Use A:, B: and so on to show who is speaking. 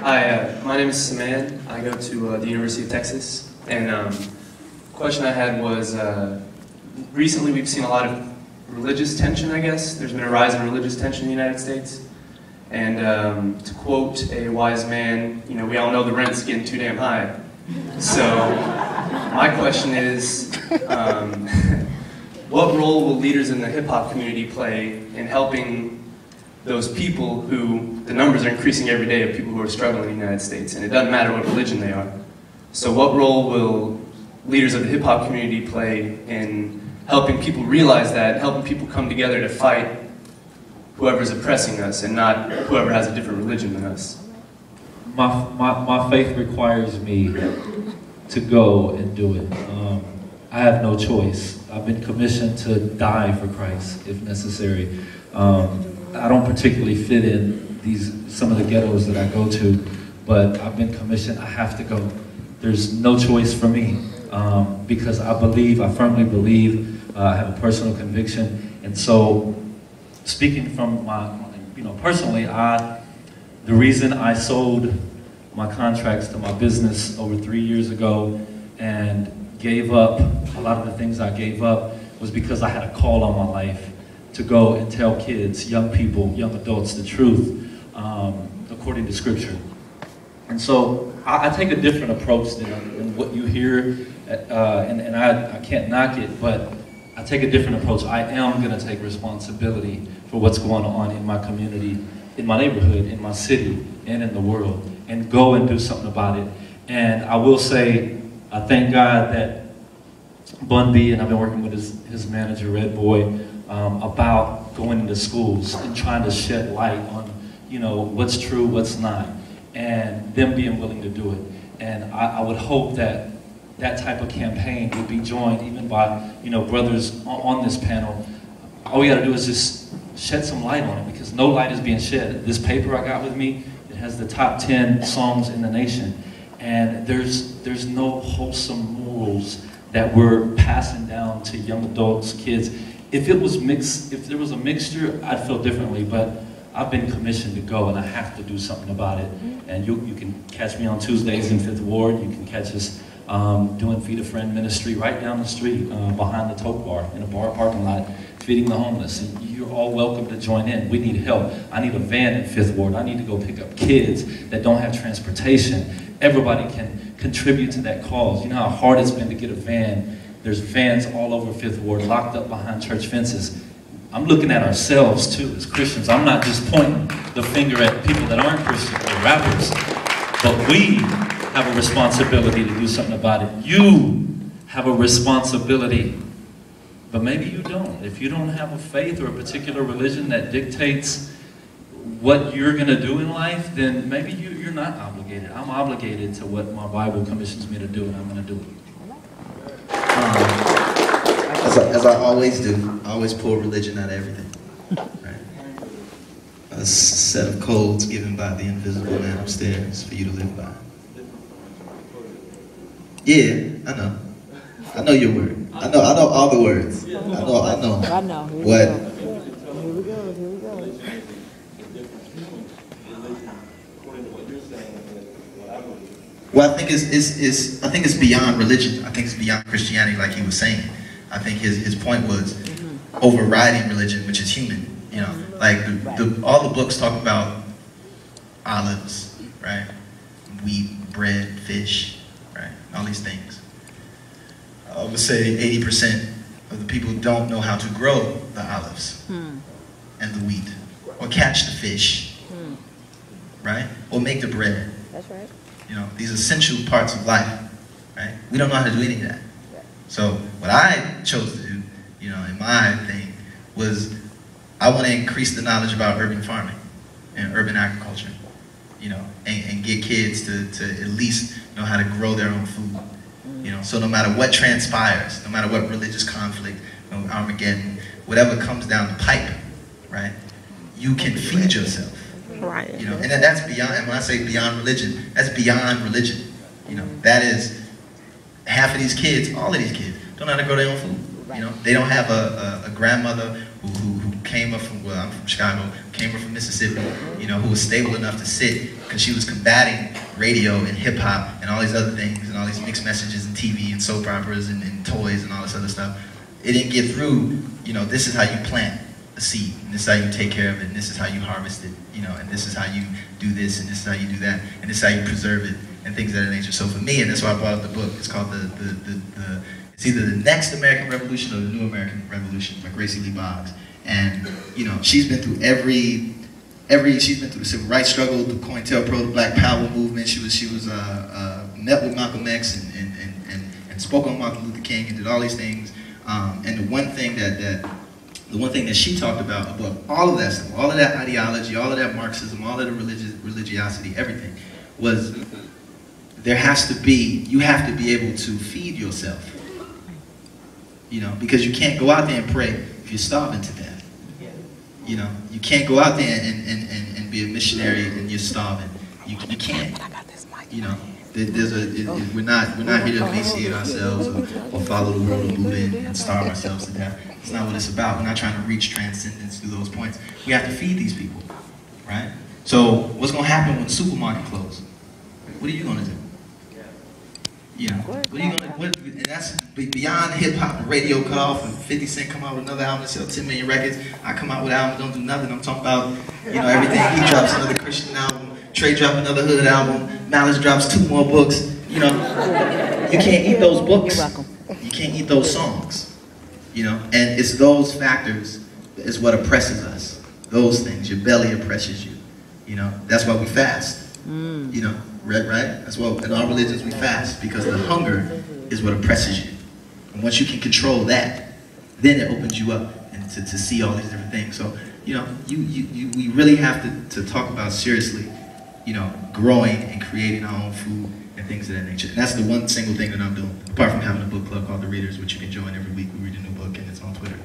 A: Hi, my name is Saman. I go to the University of Texas. And the question I had was, recently we've seen a lot of religious tension, I guess. There's been a rise in religious tension in the United States. And to quote a wise man, you know, we all know the rent's getting too damn high. So my question is, what role will leaders in the hip-hop community play in helping those people who, the numbers are increasing every day of people who are struggling in the United States, and it doesn't matter what religion they are. So what role will leaders of the hip-hop community play in helping people realize that, helping people come together to fight whoever's oppressing us and not whoever has a different religion than us?
B: My faith requires me to go and do it. I have no choice. I've been commissioned to die for Christ if necessary. I don't particularly fit in some of the ghettos that I go to, but I've been commissioned. I have to go. There's no choice for me because I firmly believe, I have a personal conviction, and so speaking from personally, the reason I sold my contracts to my business over 3 years ago and gave up a lot of the things I gave up was because I had a call on my life to go and tell kids, young people, young adults, the truth according to Scripture. And so I take a different approach than what you hear, and I can't knock it, but I take a different approach. I am going to take responsibility for what's going on in my community, in my neighborhood, in my city, and in the world, and go and do something about it. And I will say, I thank God that Bun B, and I've been working with his manager, Red Boy, about going into schools and trying to shed light on, what's true, what's not, and them being willing to do it. And I would hope that that type of campaign would be joined even by, brothers on this panel. All we got to do is just shed some light on it, because no light is being shed. This paper I got with me, it has the top 10 songs in the nation, and there's no wholesome morals that we're passing down to young adults, kids. If there was a mixture, I'd feel differently, but I've been commissioned to go and I have to do something about it. And you can catch me on Tuesdays in 5th Ward. You can catch us doing Feed a Friend ministry right down the street behind the Toke Bar in a bar parking lot, feeding the homeless. And you're all welcome to join in. We need help. I need a van in 5th Ward. I need to go pick up kids that don't have transportation. Everybody can contribute to that cause. You know how hard it's been to get a van. There's vans all over 5th Ward, locked up behind church fences. I'm looking at ourselves too as Christians. I'm not just pointing the finger at people that aren't Christians or rappers, but we have a responsibility to do something about it. You have a responsibility, but maybe you don't. If you don't have a faith or a particular religion that dictates what you're going to do in life, then maybe you're not obligated. I'm obligated to what my Bible commissions me to do, and I'm going to do it.
C: As I always do, I always pull religion out of everything. Right? A set of codes given by the invisible man upstairs for you to live by. Yeah, I know. I know your word. I know all the words. I know. What?
D: Here we go.
C: Well, I think it's beyond religion. I think it's beyond Christianity, like he was saying. I think his point was overriding religion, which is human. Like all the books talk about olives, right? Wheat, bread, fish, right? All these things. I would say 80% of the people don't know how to grow the olives and the wheat, or catch the fish, right? Or make the bread.
D: That's right.
C: These essential parts of life, right? We don't know how to do any of that. So what I chose to do, in my thing, was I want to increase the knowledge about urban farming and urban agriculture, and get kids to at least know how to grow their own food, so no matter what transpires, no matter what religious conflict, Armageddon, whatever comes down the pipe, right, you can feed yourself.
D: Right.
C: And that's beyond, and when I say beyond religion, that's beyond religion. That is, half of these kids, all of these kids, don't know how to grow their own food. They don't have a grandmother who came up from, well, I'm from Chicago, came up from Mississippi, you know, who was stable enough to sit, because she was combating radio and hip hop and all these other things and all these mixed messages and TV and soap operas and toys and all this other stuff. It didn't get through, you know, this is how you plant a seed, and this is how you take care of it, and this is how you harvest it, you know, and this is how you do this, and this is how you do that, and this is how you preserve it, and things of that nature. So for me, and that's why I brought up the book, it's called it's either the Next American Revolution or the New American Revolution by Gracie Lee Boggs. And, you know, she's been through she's been through the civil rights struggle, the COINTELPRO, the Black Power movement. She was met with Malcolm X and spoke on Martin Luther King and did all these things. And the one thing that she talked about above all of that stuff, all of that ideology, all of that Marxism, all of the religiosity, everything, was you have to be able to feed yourself. You know, because you can't go out there and pray if you're starving to death. You know, you can't go out there and be a missionary and you're starving. You can't. You know, we're not here to emaciate ourselves or follow the world of Buddha and starve ourselves to death. It's not what it's about. We're not trying to reach transcendence through those points. We have to feed these people, right? So what's going to happen when the supermarket closes? What are you going to do? You know, what are you gonna, and that's beyond hip hop. The radio cut off, and 50 Cent come out with another album that sells 10 million records. I come out with albums, don't do nothing. I'm talking about, you know, everything. He drops another Christian album. Trae drops another hood album. Malice drops 2 more books. You know, you can't eat those books. You can't eat those songs. You know, and it's those factors is what oppresses us. Those things. Your belly oppresses you. You know, that's why we fast. You know. Right? That's why in our religions we fast, because the hunger is what oppresses you. And once you can control that, then it opens you up and to see all these different things. So, you know, we really have to talk about seriously, you know, growing and creating our own food and things of that nature. And that's the one single thing that I'm doing, apart from having a book club called The Readers, which you can join every week. We read a new book and it's on Twitter.